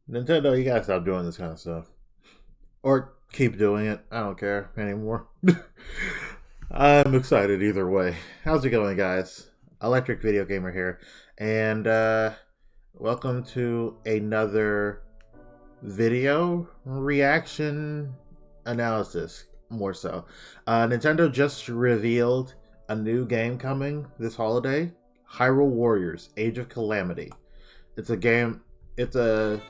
Nintendo, you gotta stop doing this kind of stuff. Or keep doing it. I don't care anymore. I'm excited either way. How's it going, guys? ElectricVideoGamer here. And welcome to another video reaction analysis, more so. Nintendo just revealed a new game coming this holiday, Hyrule Warriors Age of Calamity. It's a game, it's a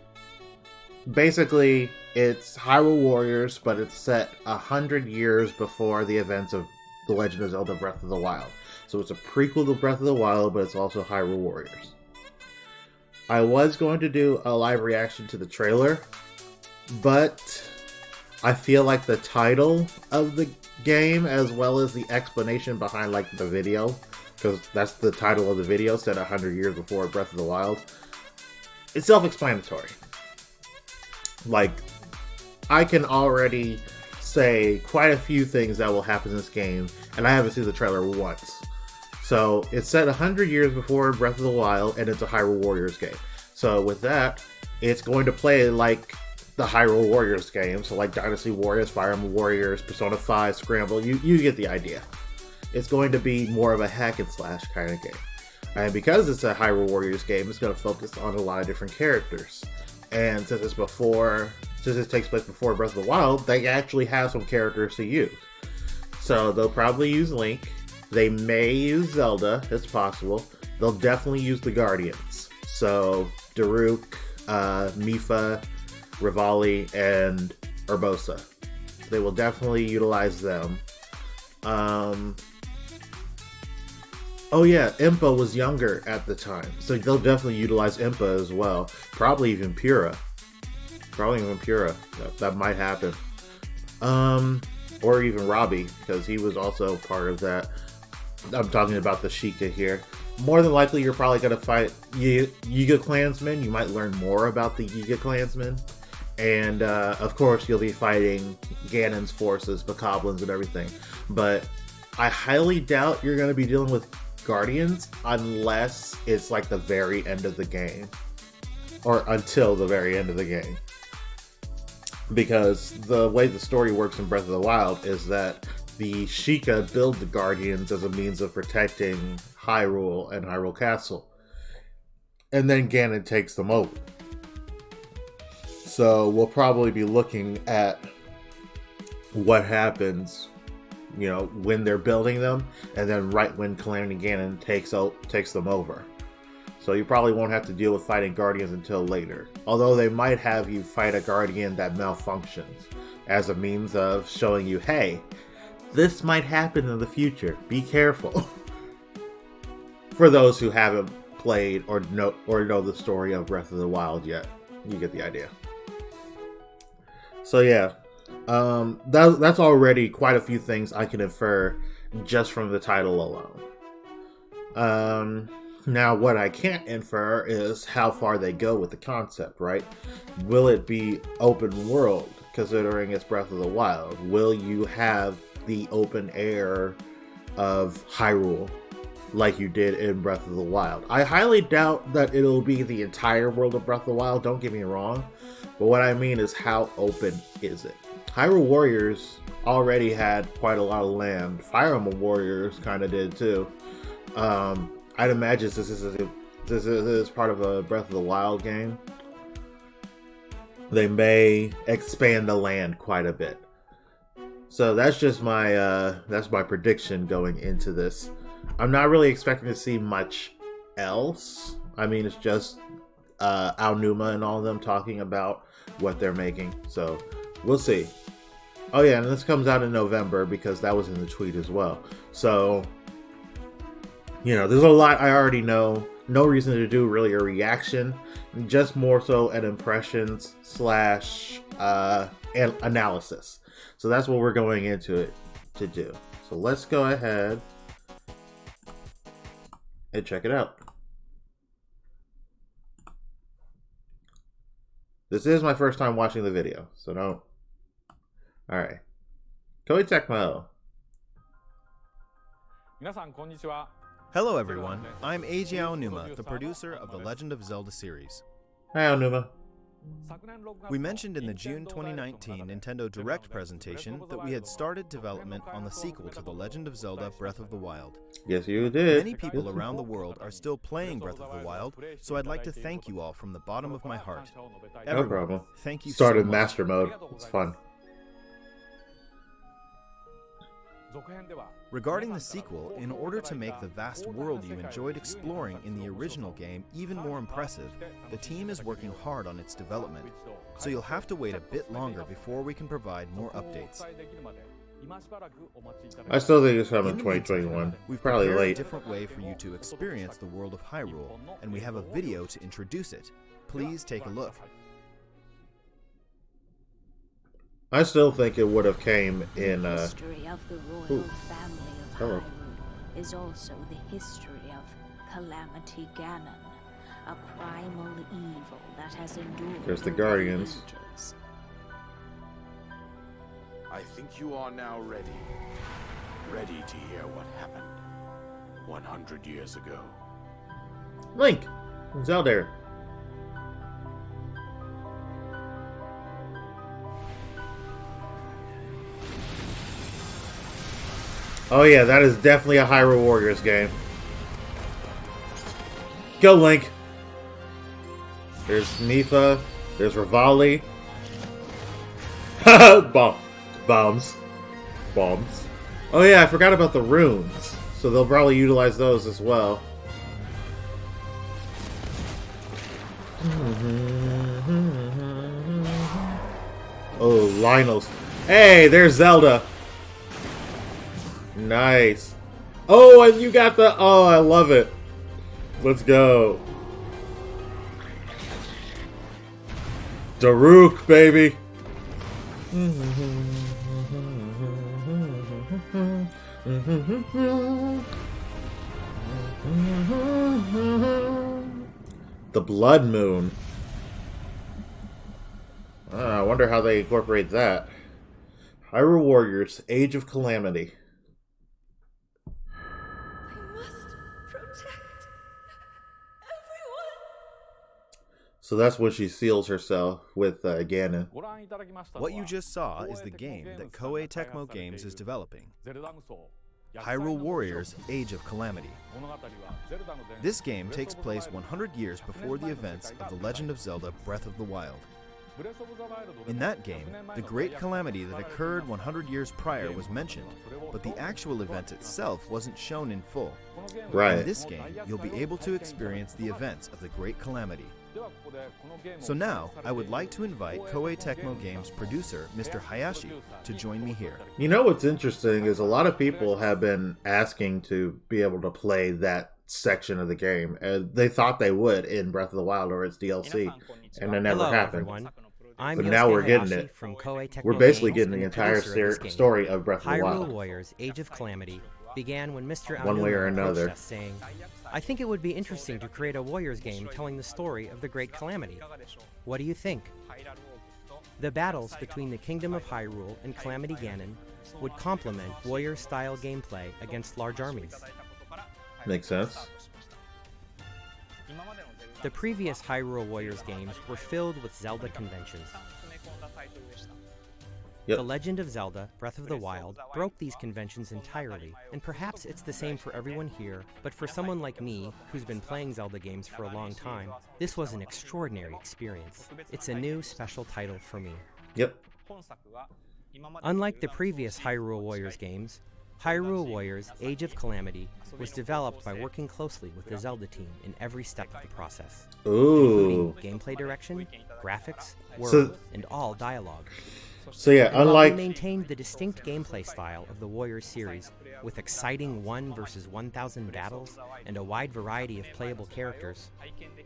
basically it's Hyrule Warriors, but it's set 100 years before the events of The Legend of Zelda Breath of the Wild. So it's a prequel to Breath of the Wild, but it's also Hyrule Warriors. I was going to do a live reaction to the trailer, but I feel like the title of the game, as well as the explanation behind like the video, because that's the title of the video, set 100 years before Breath of the Wild, it's self-explanatory. Like, I can already say quite a few things that will happen in this game, and I haven't seen the trailer once. So, it's set 100 years before Breath of the Wild, and it's a Hyrule Warriors game. So, with that, it's going to play like the Hyrule Warriors game. So, like Dynasty Warriors, Fire Emblem Warriors, Persona 5, Scramble, you get the idea. It's going to be more of a hack and slash kind of game. And because it's a Hyrule Warriors game, it's going to focus on a lot of different characters. And since it takes place before Breath of the Wild, they actually have some characters to use. So they'll probably use Link. They may use Zelda, it's possible. They'll definitely use the Guardians. So Daruk, Mipha, Rivali, and Urbosa. They will definitely utilize them. Oh yeah, Impa was younger at the time, so they'll definitely utilize Impa as well. Probably even Pura. That might happen. Or even Robbie, because he was also part of that. I'm talking about the Sheikah here. More than likely, you're probably going to fight Yiga Clansmen. You might learn more about the Yiga Clansmen. And, of course, you'll be fighting Ganon's forces, Bokoblins, and everything. But I highly doubt you're going to be dealing with Guardians unless it's like the very end of the game, or until the very end of the game, because the way the story works in Breath of the Wild is that the Sheikah build the Guardians as a means of protecting Hyrule and Hyrule Castle, and then Ganon takes them over. So we'll probably be looking at what happens, you know, when they're building them, and then right when Calamity Ganon takes them over. So you probably won't have to deal with fighting Guardians until later. Although they might have you fight a Guardian that malfunctions as a means of showing you, hey, this might happen in the future. Be careful. For those who haven't played or know the story of Breath of the Wild yet, you get the idea. So yeah. That's already quite a few things I can infer just from the title alone. Now, what I can't infer is how far they go with the concept, right? Will it be open world, considering it's Breath of the Wild? Will you have the open air of Hyrule like you did in Breath of the Wild? I highly doubt that it'll be the entire world of Breath of the Wild, don't get me wrong. But what I mean is, how open is it? Hyrule Warriors already had quite a lot of land. Fire Emblem Warriors kind of did too. I'd imagine this is part of a Breath of the Wild game. They may expand the land quite a bit. So that's just my prediction going into this. I'm not really expecting to see much else. I mean, it's just Aonuma and all of them talking about what they're making. So we'll see. Oh yeah, and this comes out in November because that was in the tweet as well. So, you know, there's a lot I already know. No reason to do really a reaction. Just more so an impressions slash an analysis. So that's what we're going into it to do. So let's go ahead and check it out. This is my first time watching the video, so don't. Alright. Koei Tecmo. Hello everyone, I'm Eiji Aonuma, the producer of the Legend of Zelda series. Hi, Aonuma. We mentioned in the June 2019 Nintendo Direct presentation that we had started development on the sequel to The Legend of Zelda Breath of the Wild. Yes, you did. Many people around the world are still playing Breath of the Wild, so I'd like to thank you all from the bottom of my heart. No problem. Thank you Started so much. Master Mode. It's fun. Regarding the sequel, in order to make the vast world you enjoyed exploring in the original game even more impressive, the team is working hard on its development, so you'll have to wait a bit longer before we can provide more updates. I still think it's coming in 2021. We've Probably prepared late. a different way for you to experience the world of Hyrule, and we have a video to introduce it. Please take a look. I still think it would have came in. The history of the royal family of Hello. Hyrule is also the history of Calamity Ganon, a primal evil that has endured. There's the over Guardians. ages. I think you are now ready. Ready to hear what happened 100 years ago. Link! It's out there. Oh yeah, that is definitely a Hyrule Warriors game. Go, Link! There's Mipha. There's Rivali. Bombs. Oh yeah, I forgot about the runes. So they'll probably utilize those as well. Oh, Lionel's. Hey, there's Zelda. Nice. Oh, and you got the... Oh, I love it. Let's go. Daruk, baby. The Blood Moon. I wonder how they incorporate that. Hyrule Warriors, Age of Calamity. So that's when she seals herself with Ganon. What you just saw is the game that Koei Tecmo Games is developing. Hyrule Warriors Age of Calamity. This game takes place 100 years before the events of The Legend of Zelda Breath of the Wild. In that game, the great calamity that occurred 100 years prior was mentioned, but the actual event itself wasn't shown in full. Right. In this game, you'll be able to experience the events of the great calamity. So now, I would like to invite Koei Tecmo Games producer, Mr. Hayashi, to join me here. You know what's interesting is a lot of people have been asking to be able to play that section of the game, and they thought they would in Breath of the Wild or its DLC, and it never happened. Everyone. I'm But Yosuke now we're getting Hayashi it. From Koei Tecmo We're basically Games getting the and entire producer of this game. story of Breath of the Hyrule Wild. Warriors Age of Calamity began when Mr. One way or Aonuma approached another. us saying, I think it would be interesting to create a Warriors game telling the story of the Great Calamity. What do you think? The battles between the Kingdom of Hyrule and Calamity Ganon would complement Warrior-style gameplay against large armies. Makes sense. The previous Hyrule Warriors games were filled with Zelda conventions. Yep. The Legend of Zelda Breath of the Wild broke these conventions entirely, and perhaps it's the same for everyone here, but for someone like me, who's been playing Zelda games for a long time, this was an extraordinary experience. It's a new special title for me. Yep. Unlike the previous Hyrule Warriors games, Hyrule Warriors Age of Calamity was developed by working closely with the Zelda team in every step of the process, Ooh. including gameplay direction, graphics, world, So- and all dialogue. So yeah, And while we unlike... maintained the distinct gameplay style of the Warriors series, with exciting 1 versus 1,000 battles and a wide variety of playable characters,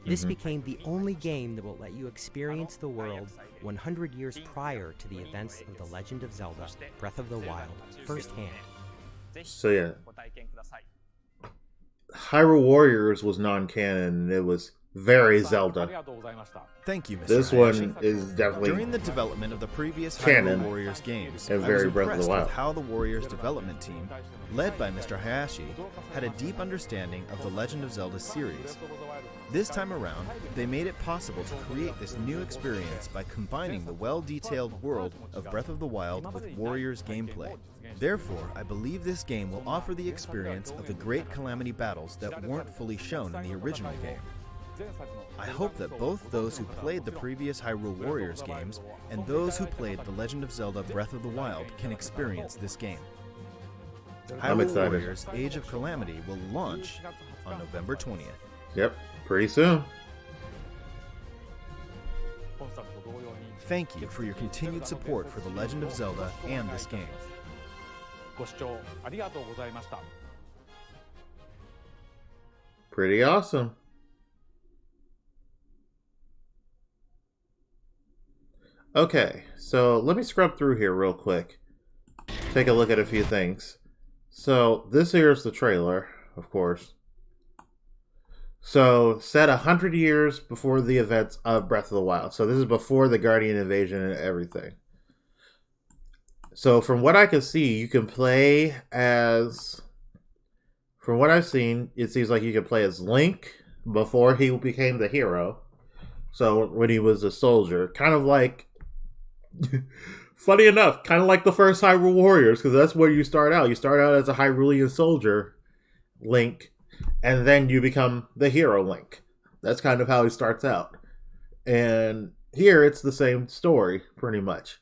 this became the only game that will let you experience the world 100 years prior to the events of The Legend of Zelda Breath of the Wild firsthand. So yeah, Hyrule Warriors was non-canon, and it was very Zelda. Thank you, Mr. This Hayashi. one is definitely During the development of the previous canon Hyrule Warriors games, and I very was Breath of the impressed Wild. with how the Warriors development team, led by Mr. Hayashi, had a deep understanding of the Legend of Zelda series. This time around, they made it possible to create this new experience by combining the well-detailed world of Breath of the Wild with Warriors gameplay. Therefore, I believe this game will offer the experience of the great Calamity battles that weren't fully shown in the original game. I hope that both those who played the previous Hyrule Warriors games and those who played The Legend of Zelda Breath of the Wild can experience this game. I'm Hyrule excited. Warriors Age of Calamity will launch on November 20th. Yep, pretty soon. Thank you for your continued support for The Legend of Zelda and this game. ご視聴ありがとうございました。 Pretty awesome. Okay, so let me scrub through here real quick. Take a look at a few things. So this here is the trailer, of course. So set 100 years before the events of Breath of the Wild. So this is before the Guardian invasion and everything. So from what I can see, you can play as... From what I've seen, it seems like you can play as Link before he became the hero. So when he was a soldier. Kind of like... funny enough, kind of like the first Hyrule Warriors, because that's where you start out. You start out as a Hyrulean soldier, Link, and then you become the hero Link. That's kind of how he starts out. And here, it's the same story, pretty much.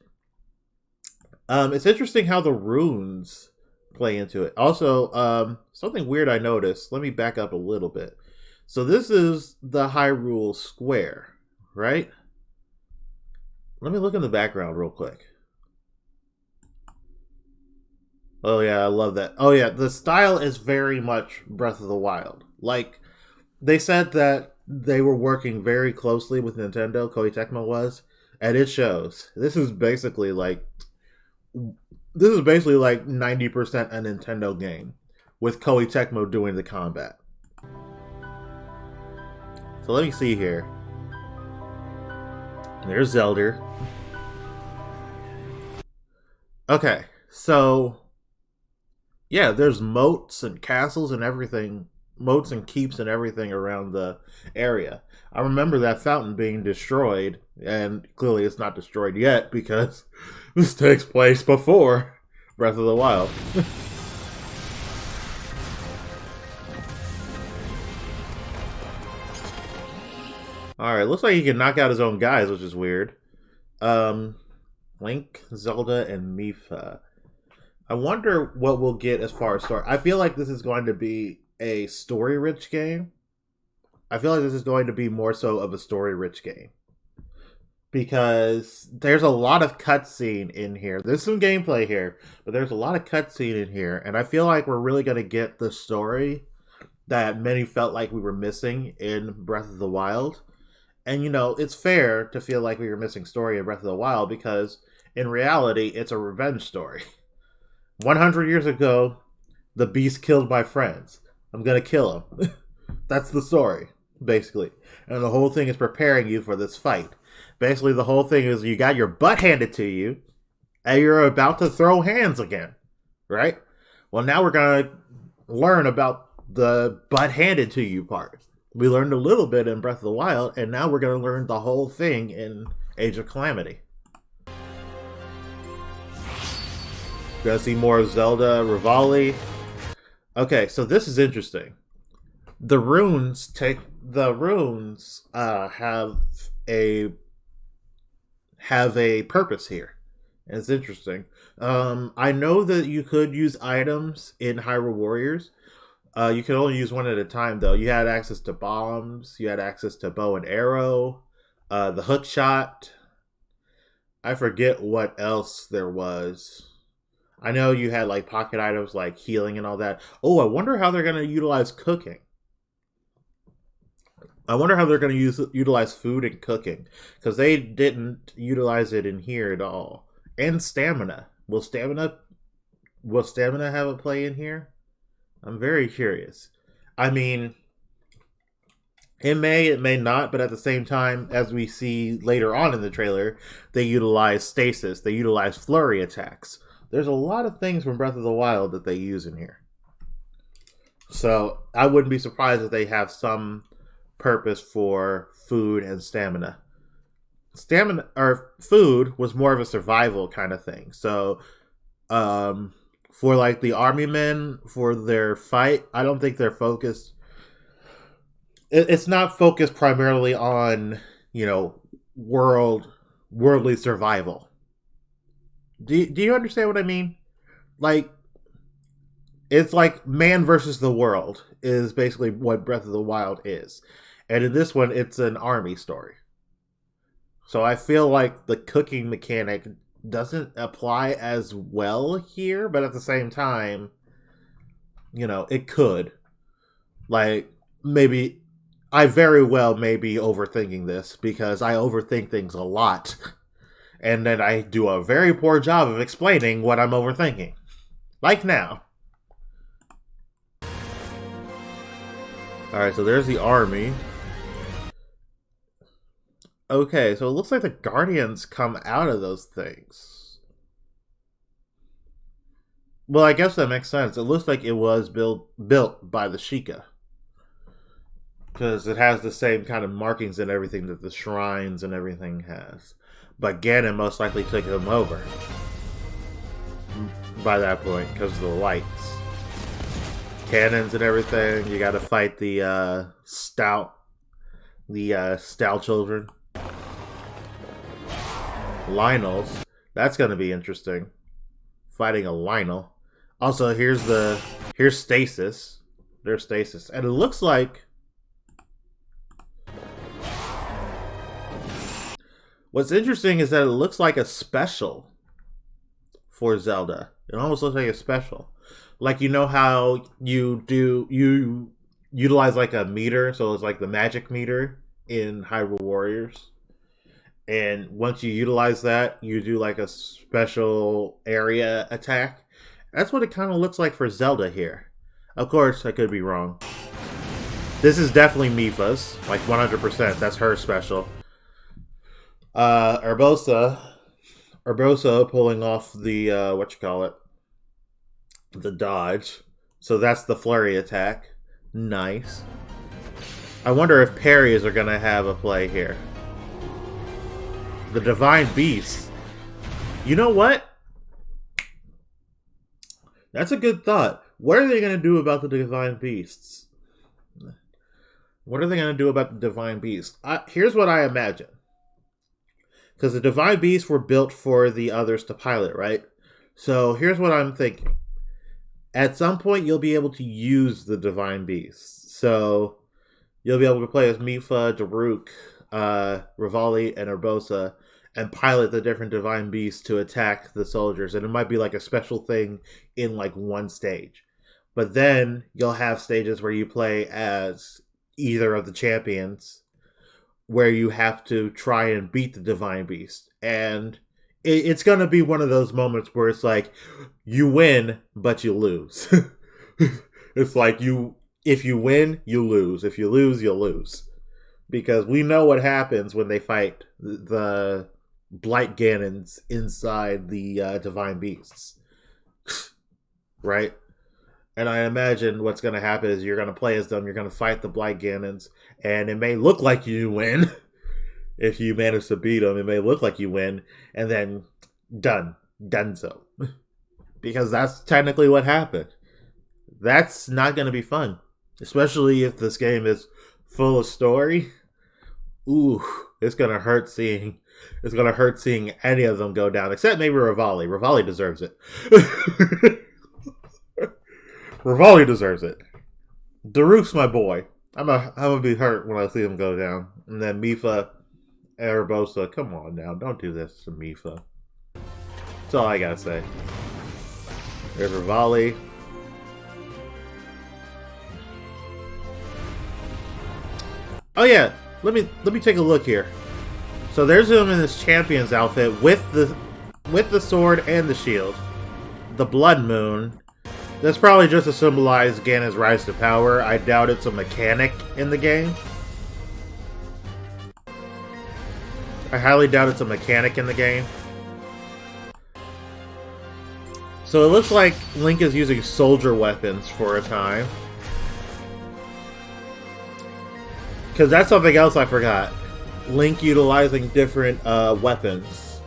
It's interesting how the runes play into it. Also, something weird I noticed. Let me back up a little bit. So this is the Hyrule Square, right? Let me look in the background real quick. Oh yeah, I love that. Oh yeah, the style is very much Breath of the Wild. Like, they said that they were working very closely with Nintendo, Koei Tecmo was, and it shows. This is basically like 90% a Nintendo game, with Koei Tecmo doing the combat. So let me see here. There's Zelda. Okay, so yeah, there's moats and castles and everything, moats and keeps and everything around the area. I remember that fountain being destroyed, and clearly it's not destroyed yet because this takes place before Breath of the Wild. Alright, looks like he can knock out his own guys, which is weird. Link, Zelda, and Mipha. I wonder what we'll get as far as story. I feel like this is going to be a story-rich game. I feel like this is going to be more so of a story-rich game. Because there's a lot of cutscene in here. There's some gameplay here, but there's a lot of cutscene in here. And I feel like we're really going to get the story that many felt like we were missing in Breath of the Wild. And, you know, it's fair to feel like we were missing story in Breath of the Wild because, in reality, it's a revenge story. 100 years ago, the beast killed my friends. I'm going to kill him. That's the story, basically. And the whole thing is preparing you for this fight. Basically, the whole thing is you got your butt handed to you, and you're about to throw hands again, right? Well, now we're going to learn about the butt handed to you part. We learned a little bit in Breath of the Wild, and now we're going to learn the whole thing in Age of Calamity. Gonna see more of Zelda, Rivali. Okay, so this is interesting. The runes have a purpose here. And it's interesting. I know that you could use items in Hyrule Warriors. You could only use one at a time, though. You had access to bombs. You had access to bow and arrow. The hook shot. I forget what else there was. I know you had like pocket items like healing and all that. Oh, I wonder how they're going to utilize cooking. I wonder how they're going to utilize food and cooking. Because they didn't utilize it in here at all. And stamina. Will stamina have a play in here? I'm very curious. I mean, It may not, but at the same time, as we see later on in the trailer, they utilize Stasis, they utilize flurry attacks. There's a lot of things from Breath of the Wild that they use in here. So I wouldn't be surprised if they have some purpose for food and stamina. Stamina or food was more of a survival kind of thing. So for like the army men, for their fight, I don't think they're focused. It's not focused primarily on, you know, worldly survival. Do you understand what I mean? Like, it's like man versus the world is basically what Breath of the Wild is. And in this one, it's an army story. So I feel like the cooking mechanic doesn't apply as well here, but at the same time, you know, it could. Like, maybe I very well may be overthinking this because I overthink things a lot. And then I do a very poor job of explaining what I'm overthinking. Like now. Alright, so there's the army. Okay, so it looks like the Guardians come out of those things. Well, I guess that makes sense. It looks like it was built by the Sheikah. Because it has the same kind of markings and everything that the shrines and everything has. But Ganon most likely took them over by that point because of the lights. Cannons and everything. You gotta fight the stout children. Lionels. That's gonna be interesting. Fighting a Lionel. Also, here's Stasis. There's Stasis. And it looks like what's interesting is that it looks like a special for Zelda. It almost looks like a special. Like, you know how you utilize like a meter, so it's like the magic meter in Hyrule Warriors. And once you utilize that, you do like a special area attack. That's what it kind of looks like for Zelda here. Of course, I could be wrong. This is definitely Mipha's, like 100%. That's her special. Urbosa pulling off the the dodge. So that's the flurry attack. Nice. I wonder if parries are gonna have a play here. The Divine Beast. You know what? That's a good thought. What are they gonna do about the Divine Beasts? What are they gonna do about the Divine Beast? Here's what I imagine. Because the Divine Beasts were built for the others to pilot, right? So here's what I'm thinking. At some point, you'll be able to use the Divine Beasts. So you'll be able to play as Mipha, Daruk, Rivali, and Urbosa, and pilot the different Divine Beasts to attack the soldiers. And it might be like a special thing in like one stage. But then you'll have stages where you play as either of the champions, where you have to try and beat the Divine Beast. And it's going to be one of those moments where it's like, you win, but you lose. It's like, if you win, you lose. If you lose, you'll lose. Because we know what happens when they fight the Blight Ganons inside the Divine Beasts. Right? And I imagine what's going to happen is you're going to play as them, you're going to fight the Blight Ganons, and it may look like you win. If you manage to beat them, it may look like you win, and then done so. Because that's technically what happened. That's not going to be fun. Especially if this game is full of story. Ooh, it's going to hurt seeing any of them go down, except maybe Rivali. Rivali deserves it. Rivali deserves it. Daruk's my boy. I'm gonna be hurt when I see him go down. And then Mipha and Urbosa, come on now, don't do this to Mipha. That's all I gotta say. There's Rivali. Oh yeah, let me take a look here. So there's him in his champion's outfit with the sword and the shield. The Blood Moon. That's probably just to symbolize Ganon's rise to power. I doubt it's a mechanic in the game. I highly doubt it's a mechanic in the game. So it looks like Link is using soldier weapons for a time. Because that's something else I forgot. Link utilizing different weapons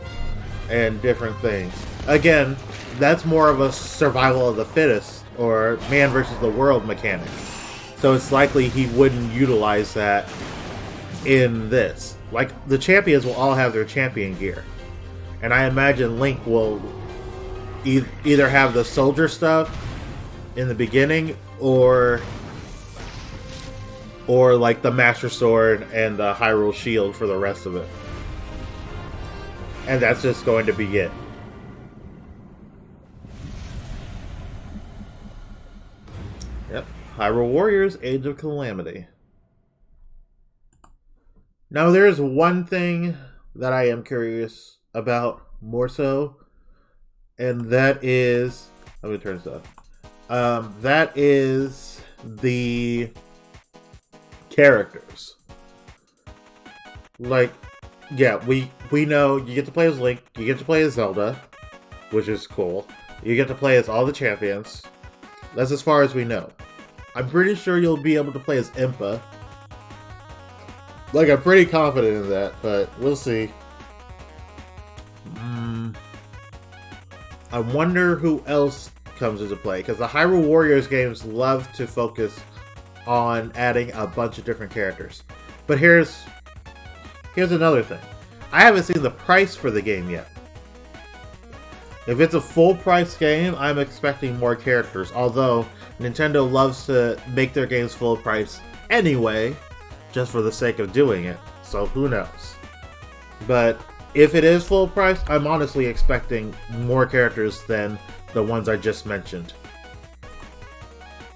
and different things. Again, that's more of a survival of the fittest or man versus the world mechanic. So it's likely he wouldn't utilize that in this. Like, the champions will all have their champion gear. And I imagine Link will either have the soldier stuff in the beginning or like the Master Sword and the Hyrule Shield for the rest of it. And that's just going to be it. Yep. Hyrule Warriors, Age of Calamity. Now there is one thing that I am curious about more so, and that is, let me turn this off. That is the characters. Like, yeah, we know you get to play as Link, you get to play as Zelda, which is cool. You get to play as all the champions. That's as far as we know. I'm pretty sure you'll be able to play as Impa. Like, I'm pretty confident in that, but we'll see. I wonder who else comes into play, because the Hyrule Warriors games love to focus on adding a bunch of different characters. But here's another thing. I haven't seen the price for the game yet. If it's a full price game, I'm expecting more characters, although Nintendo loves to make their games full price anyway, just for the sake of doing it, so who knows. But if it is full price, I'm honestly expecting more characters than the ones I just mentioned.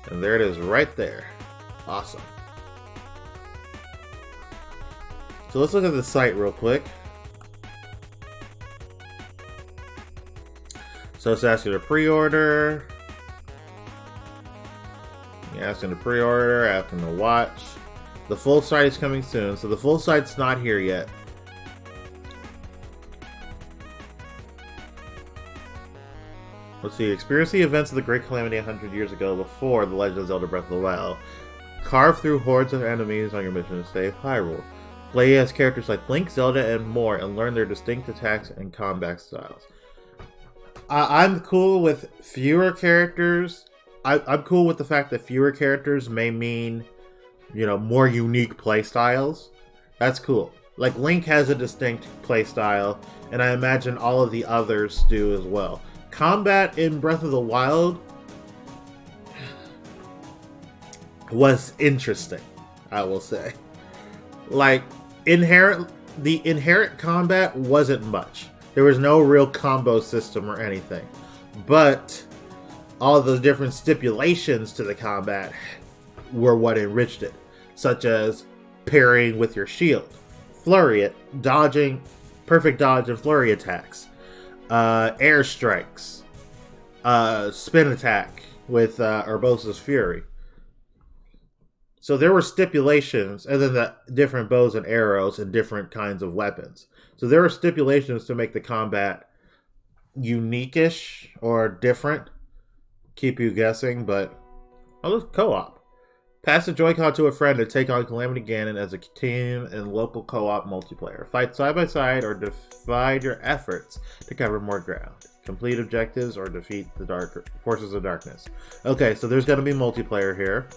And there it is right there. Awesome. So let's look at the site real quick. So it's asking to pre-order. Asking to pre-order, asking to watch. The full site is coming soon, so the full site's not here yet. Let's see. Experience the events of the Great Calamity 100 years ago before The Legend of Zelda Breath of the Wild. Carve through hordes of enemies on your mission to save Hyrule. Play as characters like Link, Zelda, and more, and learn their distinct attacks and combat styles. I'm cool with fewer characters. I'm cool with the fact that fewer characters may mean, you know, more unique play styles. That's cool. Like, Link has a distinct play style, and I imagine all of the others do as well. Combat in Breath of the Wild was interesting, I will say. Like, the inherent combat wasn't much. There was no real combo system or anything. But all the different stipulations to the combat were what enriched it. Such as parrying with your shield, flurry it, dodging, perfect dodge and flurry attacks, air strikes, spin attack with Urbosa's Fury. So there were stipulations, and then the different bows and arrows and different kinds of weapons. So there were stipulations to make the combat unique-ish or different. Keep you guessing, but I'll look co-op. Pass the Joy-Con to a friend and take on Calamity Ganon as a team in local co-op multiplayer. Fight side by side or divide your efforts to cover more ground. Complete objectives or defeat the forces of darkness. Okay, so there's going to be multiplayer here.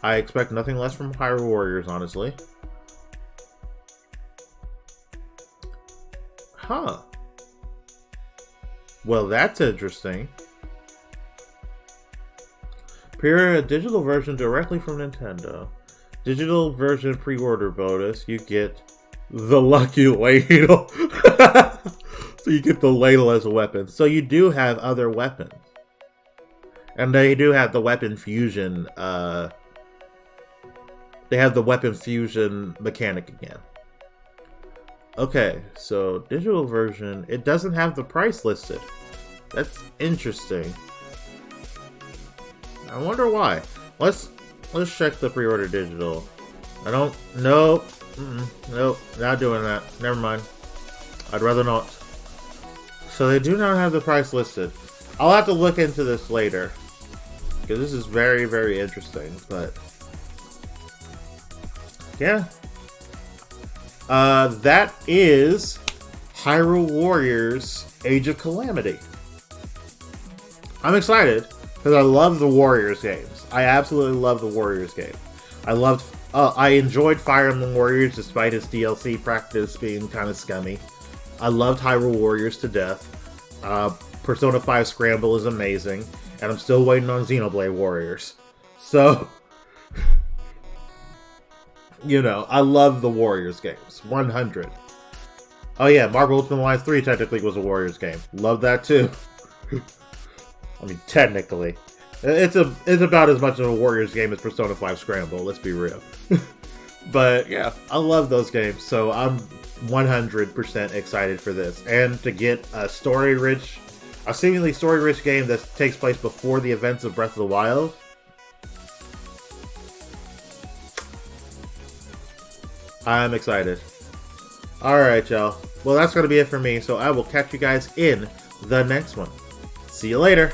I expect nothing less from Hyrule Warriors, honestly. Huh. Well, that's interesting. Pre-order a digital version directly from Nintendo. Digital version pre-order bonus. You get the lucky ladle. So you get the ladle as a weapon. So you do have other weapons. And they do have the weapon fusion. They have the weapon fusion mechanic again. Okay, so digital version. It doesn't have the price listed. That's interesting. I wonder why. Let's check the pre-order digital. I don't. Nope. Nope. Not doing that. Never mind. I'd rather not. So they do not have the price listed. I'll have to look into this later, because this is very, very interesting, but yeah. That is Hyrule Warriors Age of Calamity. I'm excited, because I love the Warriors games. I absolutely love the Warriors game. I enjoyed Fire Emblem Warriors despite its DLC practice being kind of scummy. I loved Hyrule Warriors to death. Persona 5 Scramble is amazing, and I'm still waiting on Xenoblade Warriors. So, you know, I love the Warriors games. 100. Oh yeah, Marvel Ultimate Alliance 3 technically was a Warriors game. Love that too. I mean, technically. It's about as much of a Warriors game as Persona 5 Scramble, let's be real. But yeah, I love those games, so I'm 100% excited for this. And to get a seemingly story-rich game that takes place before the events of Breath of the Wild. I'm excited. Alright, y'all. Well, that's going to be it for me, so I will catch you guys in the next one. See you later!